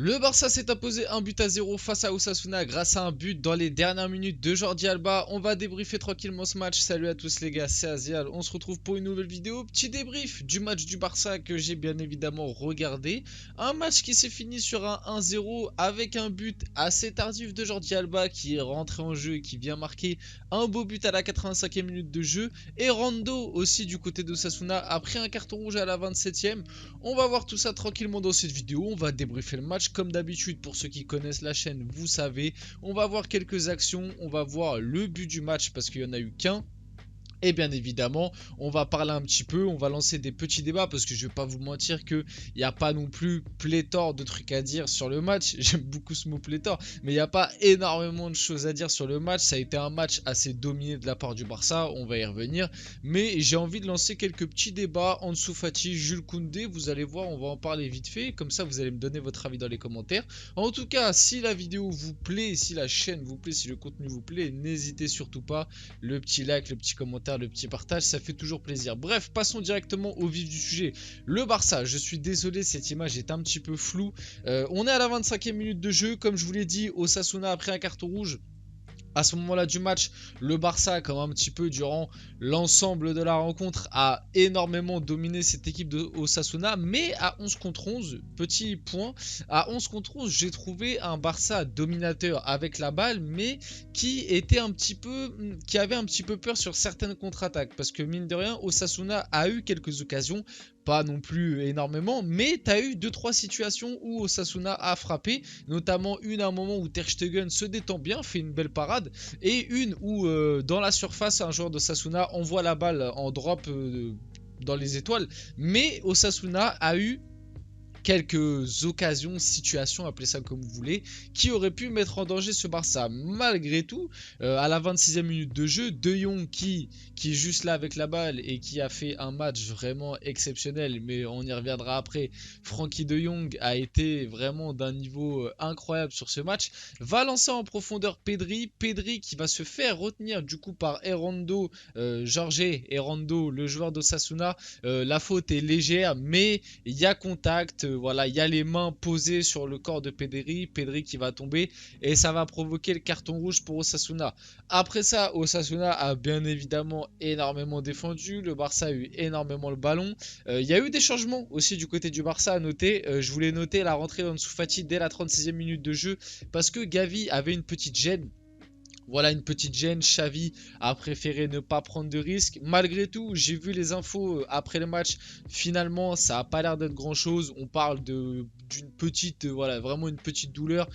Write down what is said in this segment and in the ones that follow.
Le Barça s'est imposé 1 but à 0 face à Osasuna grâce à un but dans les dernières minutes de Jordi Alba. On va débriefer tranquillement ce match. Salut à tous les gars, c'est Azial. On se retrouve pour une nouvelle vidéo. Petit débrief du match du Barça que j'ai bien évidemment regardé. Un match qui s'est fini sur un 1-0 avec un but assez tardif de Jordi Alba qui est rentré en jeu et qui vient marquer un beau but à la 85e minute de jeu. Et Rando aussi du côté d'Osasuna a pris un carton rouge à la 27e. On va voir tout ça tranquillement dans cette vidéo. On va débriefer le match comme d'habitude. Pour ceux qui connaissent la chaîne, vous savez, on va voir quelques actions, on va voir le but du match parce qu'il n'y en a eu qu'un. Et bien évidemment, on va parler un petit peu, on va lancer des petits débats parce que je vais pas vous mentir qu'il n'y a pas non plus pléthore de trucs à dire sur le match. J'aime beaucoup ce mot pléthore, mais il n'y a pas énormément de choses à dire sur le match. Ça a été un match assez dominé de la part du Barça, on va y revenir. Mais j'ai envie de lancer quelques petits débats. Ansu Fati, Jules Koundé, vous allez voir, on va en parler vite fait. Comme ça, vous allez me donner votre avis dans les commentaires. En tout cas, si la vidéo vous plaît, si la chaîne vous plaît, si le contenu vous plaît, n'hésitez surtout pas. Le petit like, le petit commentaire, le petit partage, ça fait toujours plaisir. Bref, passons directement au vif du sujet. Le Barça, je suis désolé, cette image est un petit peu floue. On est à la 25e minute de jeu. Comme je vous l'ai dit, Osasuna a pris un carton rouge. À ce moment-là du match, le Barça, comme un petit peu durant l'ensemble de la rencontre, a énormément dominé cette équipe de Osasuna. Mais à 11 contre 11, petit point, à 11 contre 11, j'ai trouvé un Barça dominateur avec la balle, mais qui avait un petit peu peur sur certaines contre-attaques. Parce que mine de rien, Osasuna a eu quelques occasions. Pas non plus énormément, mais tu as eu 2-3 situations où Osasuna a frappé, notamment une à un moment où Ter Stegen se détend bien, fait une belle parade, et une où dans la surface, un joueur d'Osasuna envoie la balle en drop dans les étoiles, mais Osasuna a eu quelques occasions, situations, appelez ça comme vous voulez, qui auraient pu mettre en danger ce Barça. Malgré tout, à la 26e minute de jeu, De Jong qui est juste là avec la balle et qui a fait un match vraiment exceptionnel, mais on y reviendra après. Frenkie De Jong a été vraiment d'un niveau incroyable sur ce match. Va lancer en profondeur Pedri qui va se faire retenir du coup par Errando, Jorge Errando, le joueur d'Osasuna. La faute est légère, mais il y a contact. Voilà, il y a les mains posées sur le corps de Pedri qui va tomber et ça va provoquer le carton rouge pour Osasuna. Après ça, Osasuna a bien évidemment énormément défendu, le Barça a eu énormément le ballon. Il y a eu des changements aussi du côté du Barça à noter. Je voulais noter la rentrée d'Ansu Fati dès la 36e minute de jeu parce que Gavi avait une petite gêne. Voilà, une petite gêne. Xavi a préféré ne pas prendre de risques. Malgré tout, j'ai vu les infos après le match. Finalement, ça n'a pas l'air d'être grand chose. On parle d'une petite, voilà, vraiment une petite douleur.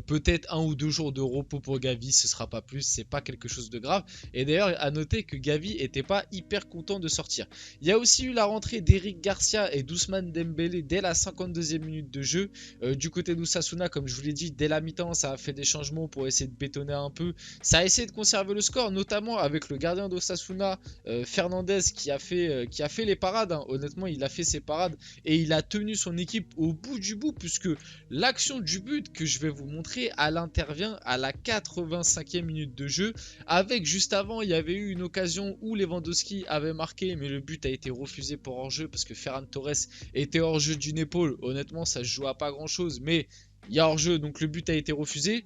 Peut-être 1 ou 2 jours de repos pour Gavi, ce sera pas plus. C'est pas quelque chose de grave. Et d'ailleurs, à noter que Gavi était pas hyper content de sortir. Il y a aussi eu la rentrée d'Eric Garcia et d'Ousmane Dembélé dès la 52e minute de jeu. Du côté d'Osasuna, comme je vous l'ai dit, dès la mi-temps, ça a fait des changements pour essayer de bétonner un peu. Ça a essayé de conserver le score, notamment avec le gardien d'Osasuna, Fernandez, qui a fait les parades. Hein. Honnêtement, il a fait ses parades et il a tenu son équipe au bout du bout, puisque l'action du but que je vais vous montrer, elle intervient à la 85e minute de jeu. Avec juste avant, il y avait eu une occasion où Lewandowski avait marqué, mais le but a été refusé pour hors-jeu parce que Ferran Torres était hors-jeu d'une épaule. Honnêtement, ça se joue à pas grand-chose, mais il y a hors-jeu, donc le but a été refusé.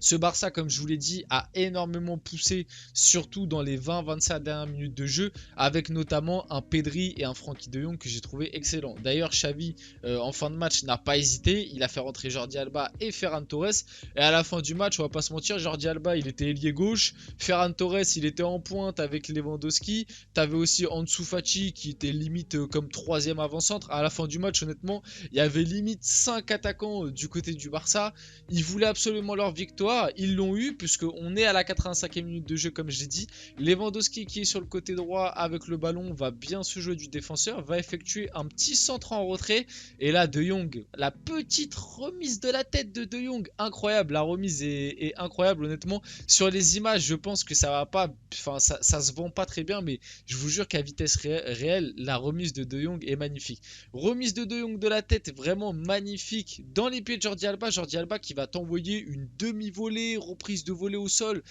Ce Barça, comme je vous l'ai dit, a énormément poussé, surtout dans les 20-25 dernières minutes de jeu, avec notamment un Pedri et un Frenkie de Jong que j'ai trouvé excellent. D'ailleurs, Xavi, en fin de match, n'a pas hésité. Il a fait rentrer Jordi Alba et Ferran Torres. Et à la fin du match, on va pas se mentir, Jordi Alba, il était ailier gauche. Ferran Torres, il était en pointe avec Lewandowski. T'avais aussi Ansu Fati qui était limite comme 3e avant-centre. À la fin du match, honnêtement, il y avait limite 5 attaquants du côté du Barça. Ils voulaient absolument leur victoire. Ils l'ont eu puisqu'on est à la 85e minute de jeu comme je l'ai dit. Lewandowski qui est sur le côté droit avec le ballon va bien se jouer du défenseur, va effectuer un petit centre en retrait et là De Jong, la petite remise de la tête de De Jong, incroyable, la remise est incroyable honnêtement. Sur les images je pense que ça va pas, enfin ça se vend pas très bien mais je vous jure qu'à vitesse réelle la remise de De Jong est magnifique. Remise de De Jong de la tête vraiment magnifique dans les pieds de Jordi Alba qui va t'envoyer une demi demi-volée, reprise de volée au sol,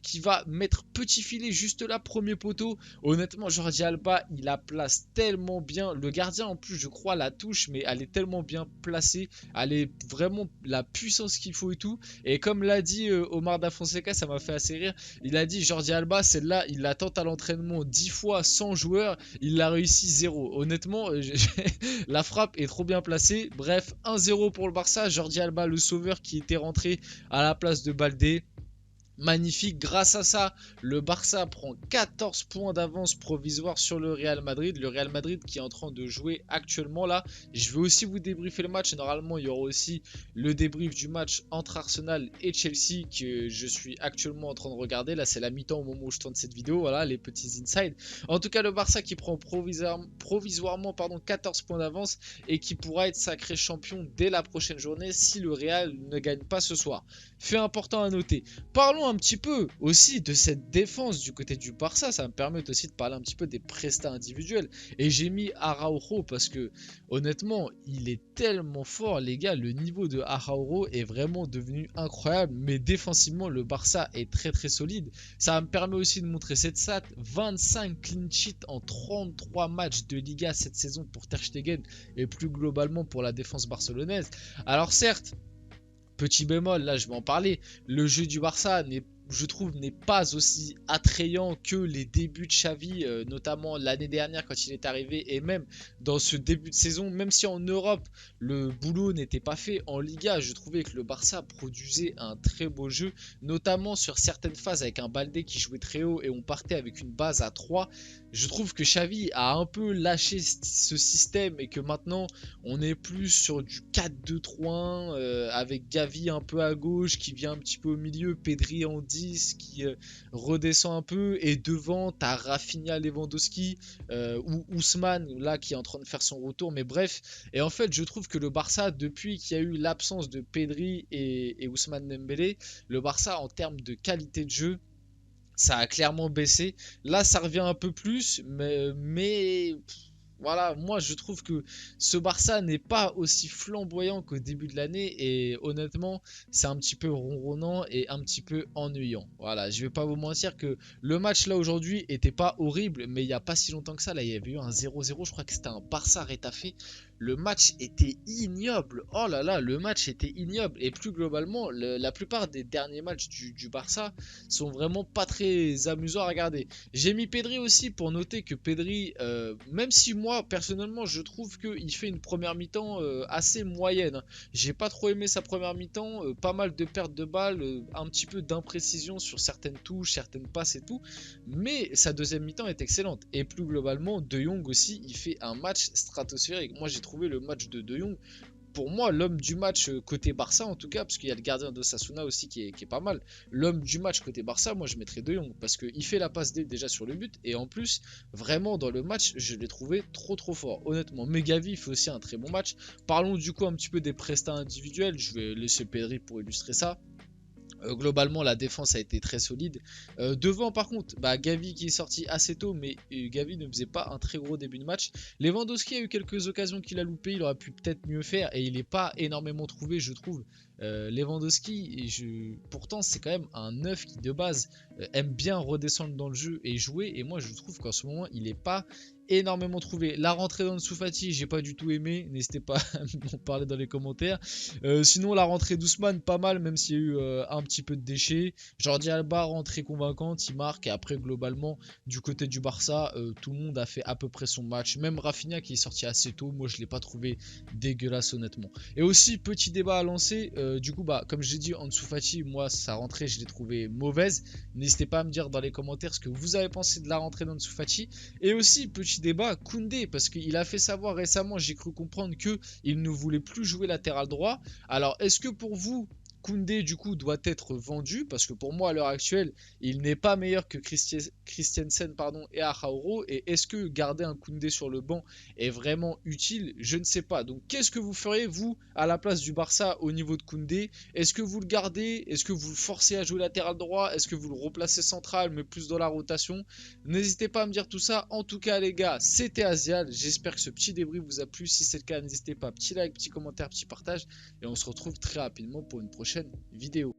qui va mettre petit filet juste là, premier poteau. Honnêtement, Jordi Alba, il la place tellement bien. Le gardien, en plus, je crois, la touche, mais elle est tellement bien placée. Elle est vraiment la puissance qu'il faut et tout. Et comme l'a dit Omar Da Fonseca, ça m'a fait assez rire. Il a dit Jordi Alba, celle-là, il la tente à l'entraînement 10 fois, 100 joueurs, il l'a réussi 0. Honnêtement, la frappe est trop bien placée. Bref, 1-0 pour le Barça. Jordi Alba, le sauveur qui était rentré à la place de Baldé. Magnifique, grâce à ça, le Barça prend 14 points d'avance provisoire sur le Real Madrid. Le Real Madrid qui est en train de jouer actuellement là. Je vais aussi vous débriefer le match. Normalement, il y aura aussi le débrief du match entre Arsenal et Chelsea que je suis actuellement en train de regarder. Là, c'est la mi-temps au moment où je tourne cette vidéo. Voilà, les petits insides. En tout cas, le Barça qui prend provisoirement 14 points d'avance et qui pourra être sacré champion dès la prochaine journée si le Real ne gagne pas ce soir. Fait important à noter. Parlons un petit peu aussi de cette défense du côté du Barça. Ça me permet aussi de parler un petit peu des prestats individuels. Et j'ai mis Araujo parce que honnêtement, il est tellement fort, les gars. Le niveau de Araujo est vraiment devenu incroyable. Mais défensivement, le Barça est très très solide. Ça me permet aussi de montrer cette stat. 25 clean sheets en 33 matchs de Liga cette saison pour Ter Stegen et plus globalement pour la défense barcelonaise. Alors certes, petit bémol, là je vais en parler, le jeu du Barça je trouve n'est pas aussi attrayant que les débuts de Xavi, notamment l'année dernière quand il est arrivé et même dans ce début de saison, même si en Europe le boulot n'était pas fait, en Liga je trouvais que le Barça produisait un très beau jeu, notamment sur certaines phases avec un Baldé qui jouait très haut et on partait avec une base à 3. Je trouve que Xavi a un peu lâché ce système et que maintenant on est plus sur du 4-2-3-1 avec Gavi un peu à gauche qui vient un petit peu au milieu, Pedri en 10 qui redescend un peu et devant t'as Rafinha, Lewandowski ou Ousmane là qui est en train de faire son retour, mais bref. Et en fait je trouve que le Barça, depuis qu'il y a eu l'absence de Pedri et Ousmane Dembélé, le Barça en termes de qualité de jeu, ça a clairement baissé. Là ça revient un peu plus, mais voilà, moi je trouve que ce Barça n'est pas aussi flamboyant qu'au début de l'année et honnêtement c'est un petit peu ronronnant et un petit peu ennuyant. Voilà, je vais pas vous mentir que le match là aujourd'hui était pas horrible, mais il y a pas si longtemps que ça, là il y avait eu un 0-0, je crois que c'était un Barça-Rétafé. Le match était ignoble, oh là là, le match était ignoble et plus globalement la plupart des derniers matchs du Barça sont vraiment pas très amusants à regarder. J'ai mis Pedri aussi pour noter que Pedri, même si moi personnellement je trouve qu'il fait une première mi-temps assez moyenne. J'ai pas trop aimé sa première mi-temps, pas mal de pertes de balles, un petit peu d'imprécision sur certaines touches, certaines passes et tout. Mais sa deuxième mi-temps est excellente. Et plus globalement, De Jong aussi, il fait un match stratosphérique. Moi j'ai trouvé le match de De Jong, pour moi, l'homme du match côté Barça en tout cas, parce qu'il y a le gardien d'Osasuna aussi qui est pas mal. L'homme du match côté Barça, moi je mettrais De Jong parce qu'il fait la passe D déjà sur le but et en plus, vraiment dans le match, je l'ai trouvé trop fort. Honnêtement, Gavi fait aussi un très bon match. Parlons du coup un petit peu des prestats individuels. Je vais laisser Pedri pour illustrer ça. Globalement la défense a été très solide. Devant par contre, Gavi qui est sorti assez tôt, mais Gavi ne faisait pas un très gros début de match. Lewandowski a eu quelques occasions qu'il a loupées, il aurait pu peut-être mieux faire et il n'est pas énormément trouvé je trouve. Lewandowski, pourtant c'est quand même un neuf qui de base aime bien redescendre dans le jeu et jouer, et moi je trouve qu'en ce moment il n'est pas énormément trouvé. La rentrée d'Ansu Fati, j'ai pas du tout aimé, n'hésitez pas à m'en parler dans les commentaires. Sinon la rentrée d'Ousmane pas mal, même s'il y a eu un petit peu de déchets. Jordi Alba, rentrée convaincante, il marque, et après globalement du côté du Barça, tout le monde a fait à peu près son match, même Rafinha qui est sorti assez tôt, moi je l'ai pas trouvé dégueulasse honnêtement. Et aussi petit débat à lancer, du coup comme j'ai dit, Ansu Fati, moi sa rentrée je l'ai trouvé mauvaise. N'hésitez pas à me dire dans les commentaires ce que vous avez pensé de la rentrée d'Ansu Fati. Et aussi petit débat Koundé, parce qu'il a fait savoir récemment, j'ai cru comprendre que il ne voulait plus jouer latéral droit. Alors est-ce que pour vous Koundé du coup doit être vendu, parce que pour moi à l'heure actuelle il n'est pas meilleur que Christensen et Araujo, et est-ce que garder un Koundé sur le banc est vraiment utile? Je ne sais pas. Donc qu'est-ce que vous feriez vous à la place du Barça au niveau de Koundé? Est-ce que vous le gardez? Est-ce que vous le forcez à jouer latéral droit? Est-ce que vous le replacez central mais plus dans la rotation? N'hésitez pas à me dire tout ça. En tout cas les gars, c'était Azial, j'espère que ce petit débrief vous a plu. Si c'est le cas, n'hésitez pas, petit like, petit commentaire, petit partage, et on se retrouve très rapidement pour une prochaine vidéo.